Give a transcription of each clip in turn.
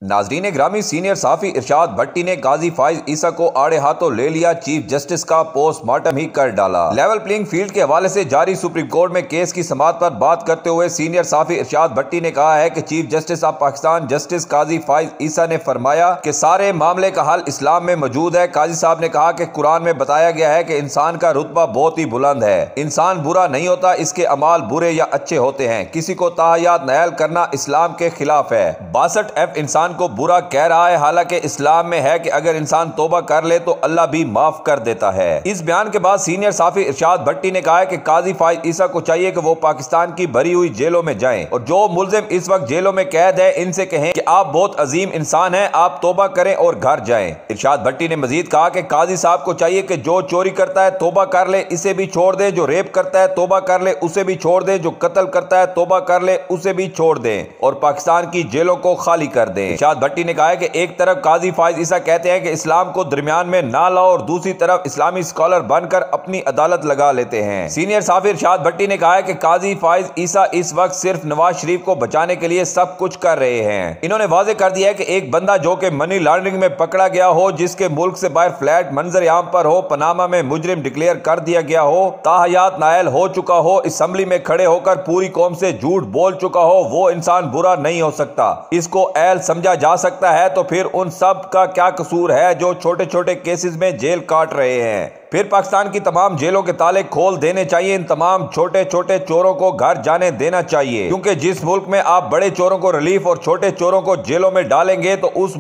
ناظرین گرامی، سینئر صحافی ارشاد بھٹی نے قاضی فائز عیسیٰ کو آڑے ہاتھوں لے لیا، چیف جسٹس کا پوسٹ مارٹم ہی کر ڈالا۔ لیول پلینگ فیلڈ کے حوالے سے جاری سپریم کورٹ میں کیس کی سماعت پر بات کرتے ہوئے سینئر صحافی ارشاد بھٹی نے کہا ہے کہ chief justice of Pakistan justice قاضی فائز عیسیٰ نے فرمایا کہ سارے معاملے کا حل اسلام میں موجود ہے۔ قاضی صاحب نے کہا کہ قرآن میں بتایا گیا ہے کہ انسان کا رتبہ بہت ہی بلند ہے، انسان برا نہیں ہوتا، اس کے اعمال برے یا اچھے ہوتے ہیں، کسی کو تاحیات نائل کرنا اسلام کے خلاف ہے۔ 62F انسان کو برا کہہ رہا ہے، حالانکہ اسلام میں ہے کہ اگر انسان توبہ کر لے تو اللہ بھی معاف کر دیتا ہے۔ اس بیان کے بعد سینئر صحافی ارشاد بھٹی نے کہا ہے کہ قاضی فائز عیسیٰ کو چاہیے کہ وہ پاکستان کی بھری ہوئی جیلوں میں جائیں اور جو ملزم اس وقت جیلوں میں قید ہے ان سے کہیں کہ آپ بہت عظیم انسان ہیں، آپ توبہ کریں اور گھر جائیں۔ ارشاد بھٹی نے مزید کہا کہ قاضی صاحب کو چاہیے کہ جو چوری کرتا ہے توبہ کر لے، اسے بھی چھوڑ دیں، جو ریپ کرتا ہے توبہ کر لے، اسے بھی چھوڑ دیں، جو قتل کرتا ہے توبہ کر لے، اسے بھی چھوڑ دیں اور پاکستان کی جیلوں کو خالی کر دیں۔ ارشاد بھٹی نے کہا کہ ایک طرف قاضی فائز عیسیٰ کہتے ہیں کہ اسلام کو درمیان میں نہ لاؤ اور دوسری طرف اسلامی اسکالر بن کر اپنی عدالت لگا لیتے ہیں۔ سینئر صحافی ارشاد بھٹی نے کہا ہے کہ قاضی فائز عیسیٰ اس وقت صرف نواز شریف کو بچانے کے لیے سب کچھ کر رہے ہیں۔ انہوں نے واضح کر دیا ہے کہ ایک بندہ جو کہ منی لانڈرنگ میں پکڑا گیا ہو، جس کے ملک سے باہر فلیٹ منظر عام پر ہو، پاناما میں مجرم ڈکلیئر کر دیا گیا ہو، تاحیات نائل ہو چکا ہو، اسمبلی میں کھڑے ہو کر پوری قوم سے جھوٹ بول چکا ہو، وہ انسان برا نہیں ہو سکتا، اس کو اہل سمجھا جا سکتا ہے۔ تو پھر ان سب کا کیا قصور ہے جو چھوٹے چھوٹے کیسز میں جیل کاٹ رہے ہیں؟ پھر پاکستان کی تمام جیلوں کے تالے کھول دینے چاہیے، ان تمام چھوٹے چھوٹے چوروں کو گھر جانے دینا چاہیے، کیونکہ جس ملک میں آپ بڑے چوروں کو ریلیف اور چھوٹے چوروں کو جیلوں میں ڈالیں گے تو اس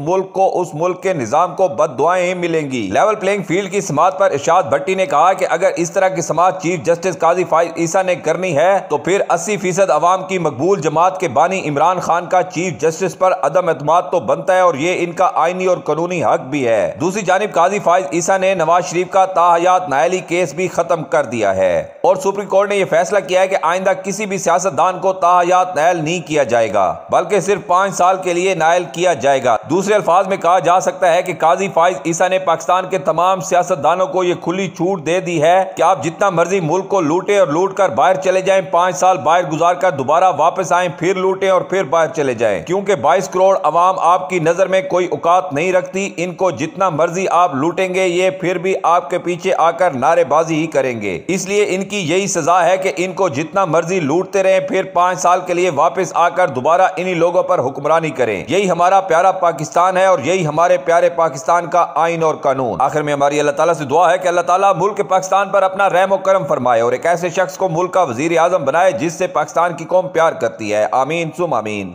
ملک کے نظام کو بد دعائیں ہی ملیں گی۔ لیول پلینگ فیلڈ کی سماعت پر ارشاد بھٹی نے کہا کہ اگر اس طرح کی سماعت چیف جسٹس قاضی فائز عیسیٰ نے کرنی ہے تو پھر 80% عوام کی مقبول جماعت کے بانی عمران خان کا چیف جسٹس پر عدم اعتماد تو بنتا ہے، اور یہ ان کا آئینی اور قانونی حق بھی ہے۔ دوسری جانب قاضی فائز عیسیٰ نے نواز شریف کا تاحیات نائلی کیس بھی ختم کر دیا ہے اور سپریم کورٹ نے یہ فیصلہ کیا ہے کہ آئندہ کسی بھی سیاستدان کو تاحیات نائل نہیں کیا جائے گا، بلکہ صرف 5 سال کے لیے نائل کیا جائے گا۔ دوسرے الفاظ میں کہا جا سکتا ہے کہ قاضی فائز عیسیٰ نے پاکستان کے تمام سیاستدانوں کو یہ کھلی چھوٹ دے دی ہے کہ آپ جتنا مرضی ملک کو لوٹیں اور لوٹ کر باہر چلے جائیں، 5 سال باہر گزار کر دوبارہ واپس آئیں، پھر لوٹیں اور پھر باہر چلے جائیں، کیونکہ 22 کروڑ عوام آپ کی نظر میں کوئی اوقات نہیں رکھتی۔ ان کو جتنا مرضی آپ لوٹیں گے، یہ پھر بھی آپ کے پیچھے آ کر نعرے بازی ہی کریں گے، اس لیے ان کی یہی سزا ہے کہ ان کو جتنا مرضی لوٹتے رہیں، پھر 5 سال کے لیے واپس آ کر دوبارہ انہی لوگوں پر حکمرانی کریں۔ یہی ہمارا پیارا پاکستان ہے اور یہی ہمارے پیارے پاکستان کا آئین اور قانون۔ آخر میں ہماری اللہ تعالیٰ سے دعا ہے کہ اللہ تعالیٰ ملک پاکستان پر اپنا رحم و کرم فرمائے اور ایک ایسے شخص کو ملک کا وزیر اعظم بنائے جس سے پاکستان کی قوم پیار کرتی ہے۔ آمین ثم آمین۔